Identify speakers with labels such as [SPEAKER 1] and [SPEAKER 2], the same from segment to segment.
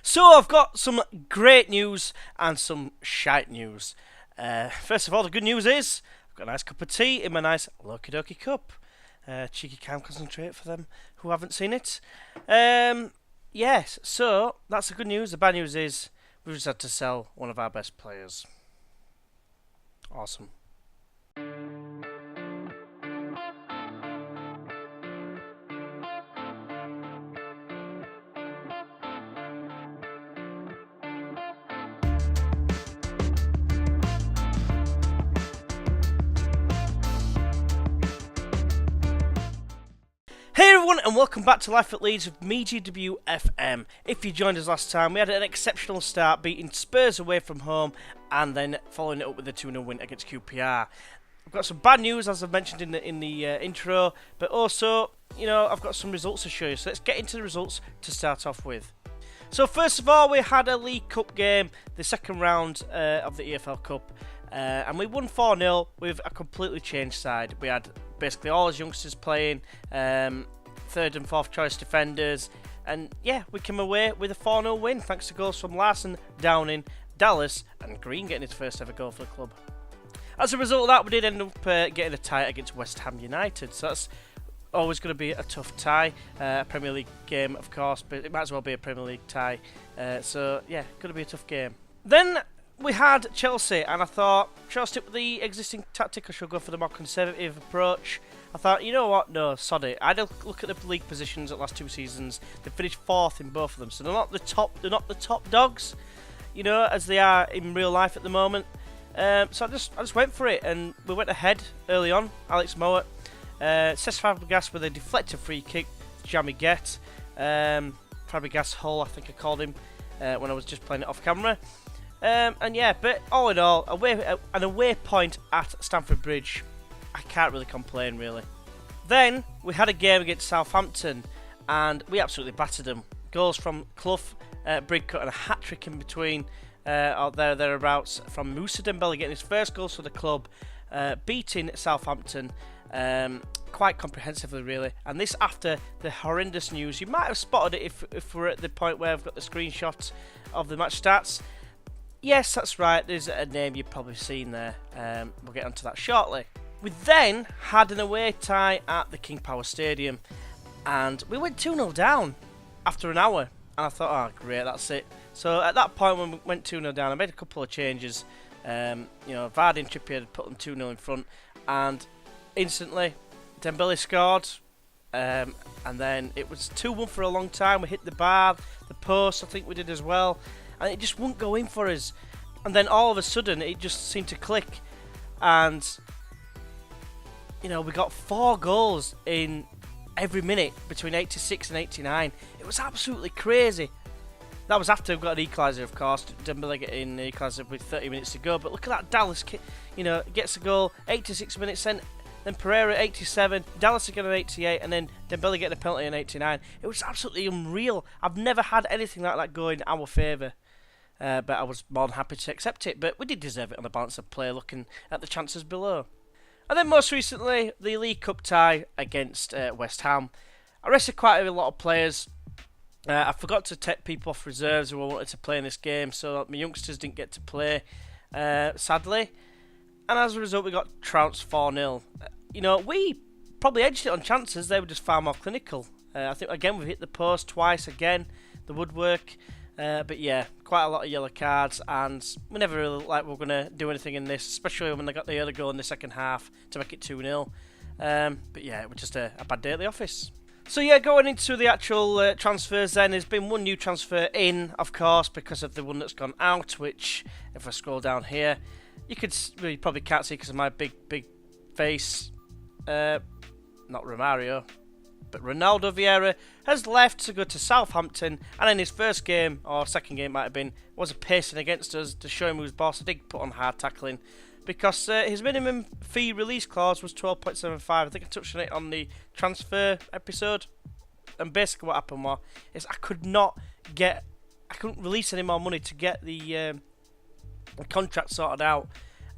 [SPEAKER 1] So I've got some great news and some shite news. First of all, the good news is I've got a nice cup of tea in my nice Loki Doki cup. Cheeky Cam Concentrate for them who haven't seen it. Yes, so that's the good news. The bad news is we've just had to sell one of our best players. Awesome. Hey everyone, and welcome back to Life at Leeds with me, GWFM. If you joined us last time, we had an exceptional start, beating Spurs away from home, and then following it up with a 2-0 win against QPR. I've got some bad news, as I've mentioned in the intro, but also, I've got some results to show you. So let's get into the results to start off with. So first of all, we had a League Cup game, the second round of the EFL Cup, and we won 4-0 with a completely changed side. We had basically all his youngsters playing, third and fourth choice defenders, and yeah, we came away with a 4-0 win thanks to goals from Larson, Downing, Dallas, and Green getting his first ever goal for the club. As a result of that, we did end up getting a tie against West Ham United, so that's always going to be a tough tie. A Premier League game, of course, but it might as well be a Premier League tie. So yeah, going to be a tough game. Then we had Chelsea, and I thought, shall I stick with the existing tactic or should I go for the more conservative approach? I thought, you know what, no, sod it. I had a look at the league positions at the last two seasons. They finished fourth in both of them, so they're not the top dogs, as they are in real life at the moment. So I just went for it, and we went ahead early on. Alex Mowat, Cesc Fabregas with a deflected free kick, Jamie Gett, Fabregas Hull, I think I called him when I was just playing it off camera. And yeah, but all in all, an away point at Stamford Bridge. I can't really complain, really. Then we had a game against Southampton, and we absolutely battered them. Goals from Clough, Bridcut, and a hat-trick in between, out thereabouts, from Moussa Dembele getting his first goals for the club, beating Southampton quite comprehensively, really. And this after the horrendous news. You might have spotted it if we're at the point where I've got the screenshots of the match stats. Yes, that's right, there's a name you've probably seen there. We'll get onto that shortly. We then had an away tie at the King Power Stadium, and we went 2-0 down after an hour. And I thought, oh great, that's it. So at that point when we went 2-0 down, I made a couple of changes. Vardy and Trippier had put them 2-0 in front, and instantly Dembele scored. And then it was 2-1 for a long time. We hit the bar, the post, I think we did as well. And it just wouldn't go in for us. And then all of a sudden, it just seemed to click. And, we got 4 goals in every minute between 86 and 89. It was absolutely crazy. That was after we got an equaliser, of course. Dembele getting the equaliser with 30 minutes to go. But look at that Dallas kid, gets a goal, 86 minutes, then Pereira 87, Dallas again at 88, and then Dembele getting a penalty in 89. It was absolutely unreal. I've never had anything like that go in our favour. But I was more than happy to accept it. But we did deserve it on the balance of play, looking at the chances below. And then most recently, the League Cup tie against West Ham. I rested quite a lot of players. I forgot to take people off reserves who I wanted to play in this game, so my youngsters didn't get to play, sadly. And as a result, we got trounced 4-0. We probably edged it on chances. They were just far more clinical. I think, again, we've hit the post twice again, the woodwork. But yeah, quite a lot of yellow cards, and we never really we're going to do anything in this, especially when they got the early goal in the second half to make it 2-0. But yeah, it was just a bad day at the office. So yeah, going into the actual transfers then, there's been one new transfer in, of course, because of the one that's gone out, which, if I scroll down here, you probably can't see because of my big face. Not Romario, but Ronaldo Vieira has left to go to Southampton, and in his first game, or second game might have been, was a pacing against us to show him who's boss. I did put on hard tackling because his minimum fee release clause was 12.75. I think I touched on it on the transfer episode, and basically what happened is I couldn't release any more money to get the contract sorted out.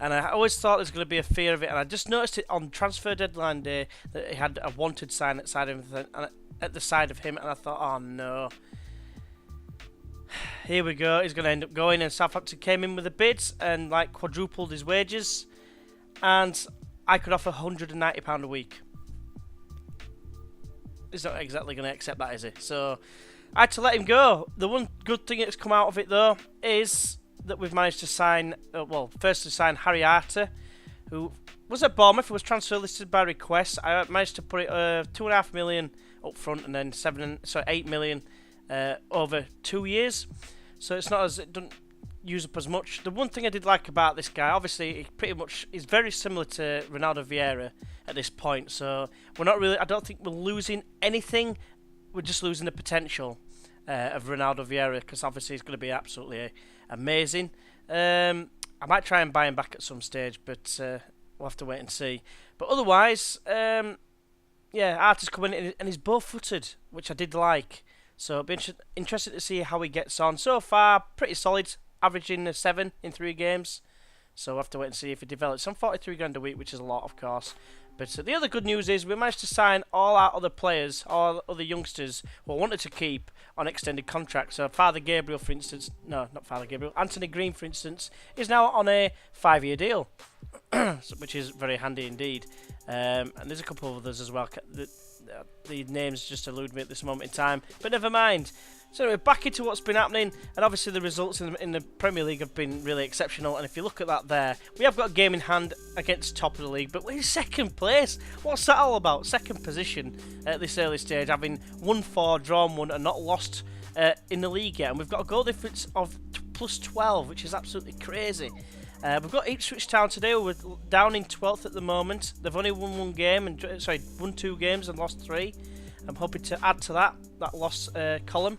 [SPEAKER 1] And I always thought there was going to be a fear of it, and I just noticed it on transfer deadline day that he had a wanted sign at the side of him, and I thought, oh no. here we go. He's going to end up going, and Southampton came in with the bids and like quadrupled his wages, and I could offer £190 a week. He's not exactly going to accept that, is he? So I had to let him go. The one good thing that's come out of it, though, is that we've managed to sign, first to sign Harry Arter, who was at Bournemouth, who was transfer listed by request. I managed to put it $2.5 million up front and then 8 million over 2 years. So it's not as, it doesn't use up as much. The one thing I did like about this guy, obviously, he's very similar to Ronaldo Vieira at this point. So we're not really, I don't think we're losing anything. We're just losing the potential of Ronaldo Vieira, because obviously he's going to be absolutely amazing. I might try and buy him back at some stage, but we'll have to wait and see. But otherwise, Arter's coming in and he's bow-footed, which I did like. So it'll be interested to see how he gets on. So far, pretty solid, averaging 7 in 3 games. So we'll have to wait and see if he develops. I'm 43 grand a week, which is a lot, of course. But the other good news is we managed to sign all our other players, all other youngsters who I wanted to keep on extended contracts. So Father Gabriel, for instance, no, not Father Gabriel, Anthony Green, for instance, is now on a 5-year deal, which is very handy indeed. And there's a couple of others as well. The names just elude me at this moment in time, but never mind. So anyway, back into what's been happening, and obviously the results in the Premier League have been really exceptional. And if you look at that there, we have got a game in hand against top of the league, but we're in second place. What's that all about? Second position at this early stage, having won 4, drawn 1, and not lost in the league yet. And we've got a goal difference of plus 12, which is absolutely crazy. We've got Ipswich Town today. We're down in 12th at the moment. They've only won 1 game, and won 2 games and lost 3. I'm hoping to add to that loss column.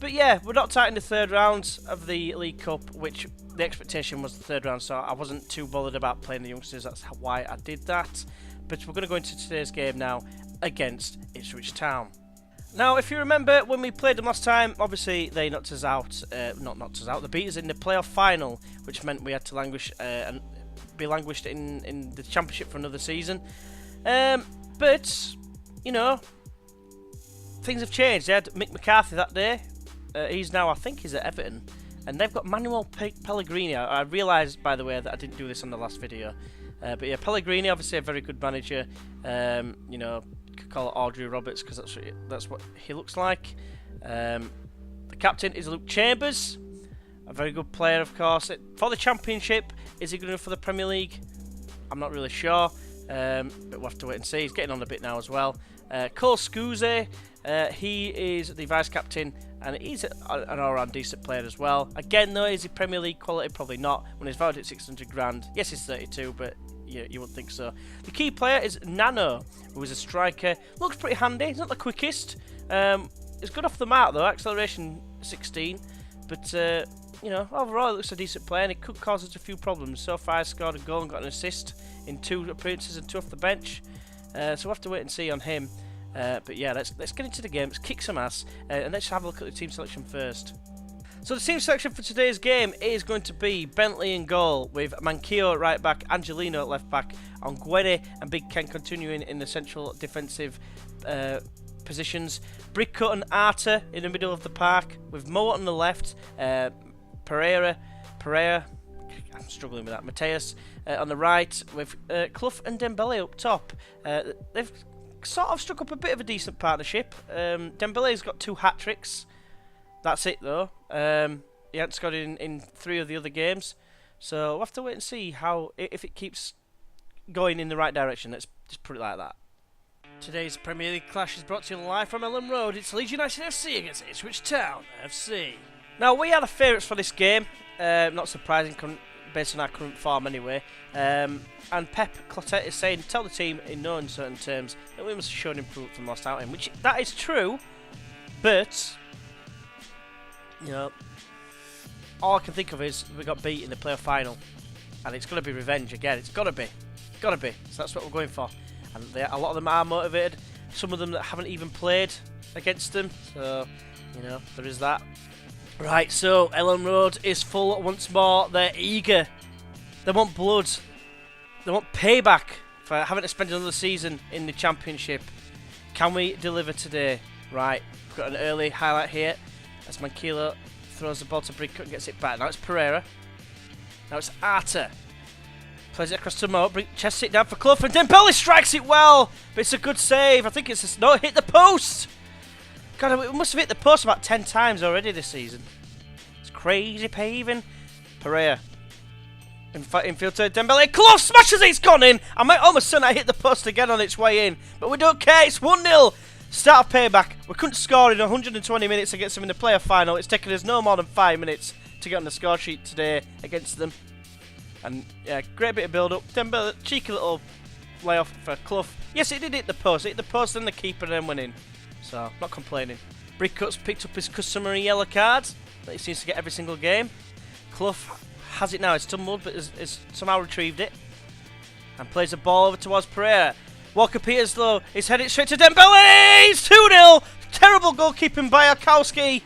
[SPEAKER 1] But yeah, we're not tight in the 3rd round of the League Cup, which the expectation was the 3rd round, so I wasn't too bothered about playing the youngsters. That's why I did that. But we're going to go into today's game now against Ipswich Town. Now, if you remember when we played them last time, obviously they knocked us out. Not knocked us out. They beat us in the playoff final, which meant we had to languish and be languished in the Championship for another season. But you know, things have changed. They had Mick McCarthy that day. He's now, I think he's at Everton. And they've got Manuel Pellegrini. I realised, by the way, that I didn't do this on the last video. But yeah, Pellegrini, obviously a very good manager. You know, you could call it Audrey Roberts, because that's what he looks like. The captain is Luke Chambers. A very good player, of course. For the Championship, is he good enough for the Premier League? I'm not really sure. But we'll have to wait and see. He's getting on a bit now as well. Cole Scusi, he is the vice-captain, and he's an all-round decent player as well. Again, though, is he Premier League quality? Probably not. When he's valued at 600 grand. Yes, he's 32, but you wouldn't think so. The key player is Nano, who is a striker. Looks pretty handy. He's not the quickest. He's good off the mark, though. Acceleration 16. But, you know, overall, it looks a decent player, and it could cause us a few problems. So far, he's scored a goal and got an assist in 2 appearances and 2 off the bench. So we'll have to wait and see on him. But yeah, let's get into the game. Let's kick some ass, and let's have a look at the team selection first. So the team selection for today's game is going to be Bentley in goal, with Manquillo at right back, Angelino at left back, Onguene and Big Ken continuing in the central defensive positions. Bricco and Arter in the middle of the park, with Mo on the left, Pereira, I'm struggling with that, Mateus on the right, with Clough and Dembele up top. They've sort of struck up a bit of a decent partnership. Dembele's got 2 hat-tricks. That's it, though. He hasn't scored in 3 of the other games. So we'll have to wait and see if it keeps going in the right direction. Let's just put it like that. Today's Premier League clash is brought to you live from Ellen Road. It's Leeds United FC against Ipswich Town FC. Now, we are the favourites for this game. Not surprising, based on our current form anyway. And Pep Clotet is saying, tell the team in no uncertain terms that we must have shown improvement from last outing, which that is true, but you know, all I can think of is we got beat in the playoff final, and it's going to be revenge again. It's got to be. So that's what we're going for. And a lot of them are motivated. Some of them that haven't even played against them. So, you know, there is that. Right, so Ellen Road is full once more. They're eager. They want blood. They want payback for having to spend another season in the Championship. Can we deliver today? Right, we've got an early highlight here. That's Manquillo throws the ball to Brick and gets it back. Now it's Pereira. Now it's Arter. Plays it across to Mo. Brick chests it down for Clough, and Dembele strikes it well, but it's a good save. I think it's no, hit the post. God, we must have hit the post about 10 times already this season. It's crazy paving. Pereira. Infield to Dembele. Clough smashes it. It's gone in. I might almost say I hit the post again on its way in, but we don't care. It's 1-0. Start of payback. We couldn't score in 120 minutes against them in the player final. It's taken us no more than 5 minutes to get on the score sheet today against them. And yeah, great bit of build-up. Dembele, cheeky little layoff for Clough. Yes, it did hit the post. It hit the post and the keeper and then went in. So, not complaining. Brickut's picked up his customary yellow card that he seems to get every single game. Clough has it now. It's stumbled, but has somehow retrieved it. And plays the ball over towards Pereira. Walker-Peters, though, is headed straight to Dembele! It's 2-0! Terrible goalkeeping by Arkowski.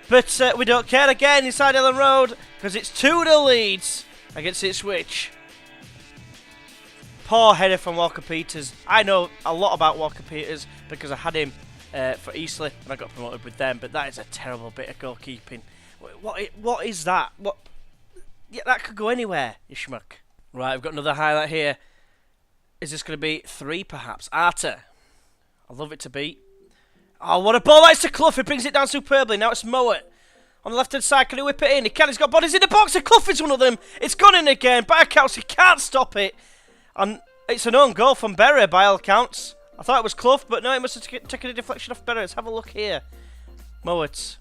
[SPEAKER 1] But we don't care again inside Ellen Road, because it's 2-0 Leeds against Ipswich. Poor header from Walker-Peters. I know a lot about Walker-Peters because I had him for Eastleigh and I got promoted with them, but that is a terrible bit of goalkeeping. What is that? What? Yeah, that could go anywhere, you schmuck. Right, we've got another highlight here. Is this going to be 3 perhaps? Arter. I'd love it to be. Oh, what a ball. That's to Clough. He brings it down superbly. Now it's Mowat. On the left-hand side, can he whip it in? He can. He's got bodies in the box. And Clough is one of them. It's gone in again. By accounts, he can't stop it. And it's an own goal from Berry by all accounts. I thought it was Clough, but no, it must have taken a deflection off Berry. Let's have a look here. Mowat.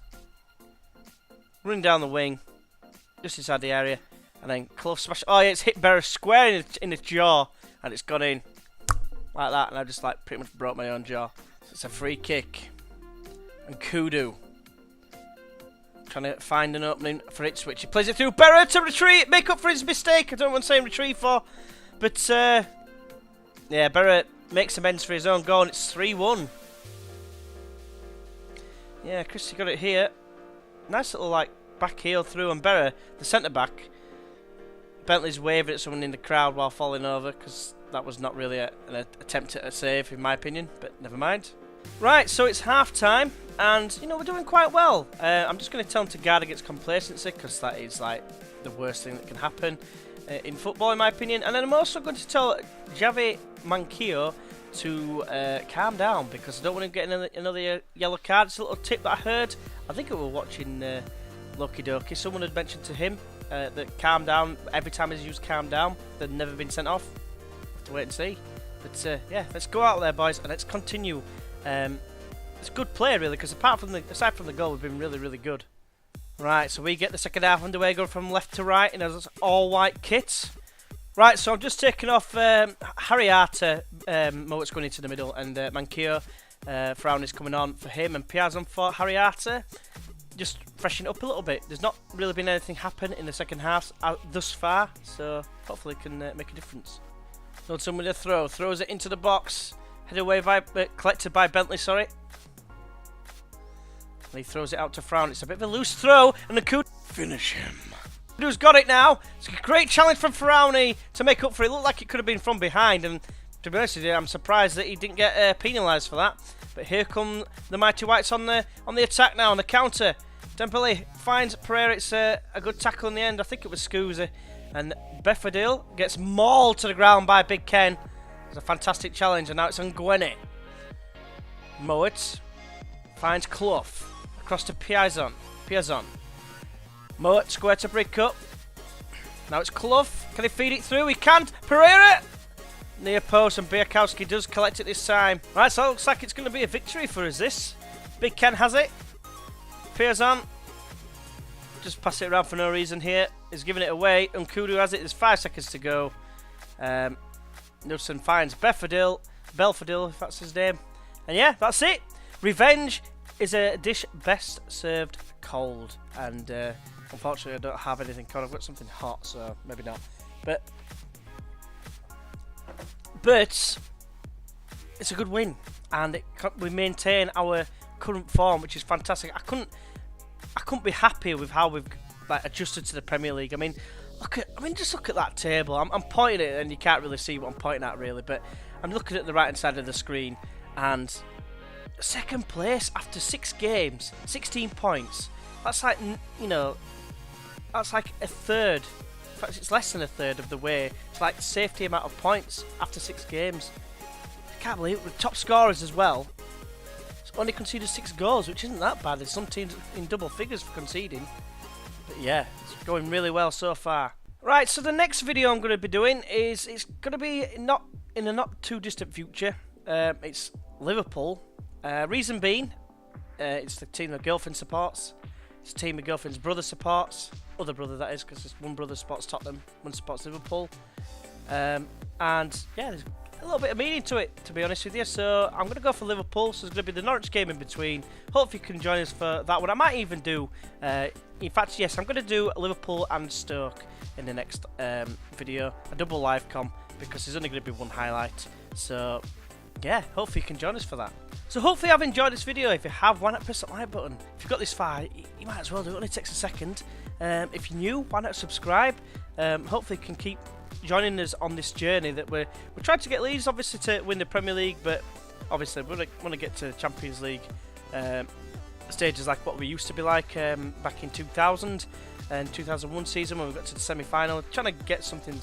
[SPEAKER 1] Running down the wing. Just inside the area. And then Clough smash. Oh, yeah, it's hit Berry square in the jaw. And it's gone in. Like that. And I just like pretty much broke my own jaw. So it's a free kick. And Kudu. Trying to find an opening for Ipswich. He plays it through Berra to retrieve, make up for his mistake. I don't want to say retrieve for. But, yeah, Berra makes amends for his own goal and it's 3-1. Yeah, Christie got it here. Nice little, like, back heel through. And Berra, the centre-back, Bentley's waving at someone in the crowd while falling over because that was not really an attempt at a save, in my opinion. But never mind. Right, so it's half-time. And, you know, we're doing quite well. I'm just going to tell him to guard against complacency because that is, like, the worst thing that can happen in football, in my opinion. And then I'm also going to tell Javi Manquillo to calm down because I don't want him getting another yellow card. It's a little tip that I heard. I think we were watching Loki Doki. Someone had mentioned to him that calm down. Every time he's used calm down, they've never been sent off. Have to wait and see. But, yeah, let's go out there, boys, and let's continue. It's a good play, really, because aside from the goal, we've been really, really good. Right, so we get the second half underway, going from left to right in an all-white kit. Right, so I'm just taking off Harry Arter, Mowat's going into the middle, and Manquillo, Frown is coming on for him, and Piazon for Harry Arter. Just freshen up a little bit. There's not really been anything happen in the second half thus far, so hopefully it can make a difference. Dodson with a throw, throws it into the box, headed away by, collected by Bentley, sorry. And he throws it out to Frown. It's a bit of a loose throw, and the Kudu finish him. Kudu's got it now. It's a great challenge from Frowney to make up for it. It looked like it could have been from behind, and to be honest with you, I'm surprised that he didn't get penalised for that. But here come the Mighty Whites on the attack now, on the counter. Dembele finds Pereira. It's a good tackle in the end. I think it was Scusi. And Beffadil gets mauled to the ground by Big Ken. It's a fantastic challenge, and now it's on Gwene. Mowat finds Clough. Across to Piazon. Mowat square to Brickut. Now it's Clough. Can he feed it through? He can't. Pereira! Near post, and Biakowski does collect it this time. Right, so it looks like it's going to be a victory for us, this. Big Ken has it. Piazon. Just pass it around for no reason here. He's giving it away. Kudu has it. There's 5 seconds to go. Nilsson finds Belfadil, if that's his name. And yeah, that's it. Revenge is a dish best served cold. And unfortunately, I don't have anything cold. I've got something hot, so maybe not. But it's a good win. And we maintain our current form, which is fantastic. I couldn't be happier with how we've adjusted to the Premier League. I mean, just look at that table. I'm pointing at it, and you can't really see what I'm pointing at, really. But I'm looking at the right-hand side of the screen, and second place after 6 games, 16 points. That's like, you know, that's like a third. In fact, it's less than a third of the way. It's like safety amount of points after 6 games. I can't believe it. With top scorers as well. It's only conceded 6 goals, which isn't that bad. There's some teams in double figures for conceding. But yeah, it's going really well so far. Right, so the next video I'm going to be doing is, it's going to be not in a not too distant future. It's Liverpool. Reason being, it's the team my girlfriend supports. It's the team my girlfriend's brother supports. Other brother, that is, because one brother supports Tottenham, one supports Liverpool. And yeah, there's a little bit of meaning to it, to be honest with you. So I'm going to go for Liverpool. So there's going to be the Norwich game in between. Hopefully you can join us for that one. I might even do, in fact, yes, I'm going to do Liverpool and Stoke in the next video. A double live com, because there's only going to be one highlight. So yeah, hopefully you can join us for that. So hopefully you've enjoyed this video. If you have, why not press that like button? If you've got this far, you might as well do it. It only takes a second. If you're new, why not subscribe? Hopefully you can keep joining us on this journey that we're trying to get Leeds, obviously, to win the Premier League, but obviously we want to get to Champions League stages like what we used to be like back in 2000 and 2001 season when we got to the semi-final. Trying to get something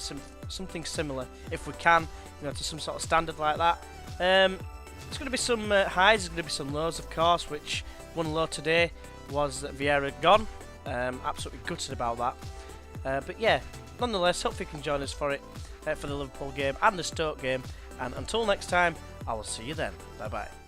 [SPEAKER 1] similar if we can, you know, to some sort of standard like that. There's going to be some highs, there's going to be some lows, of course, which one low today was that Vieira had gone. Absolutely gutted about that. But yeah, nonetheless, hopefully you can join us for it, for the Liverpool game and the Stoke game. And until next time, I will see you then. Bye bye.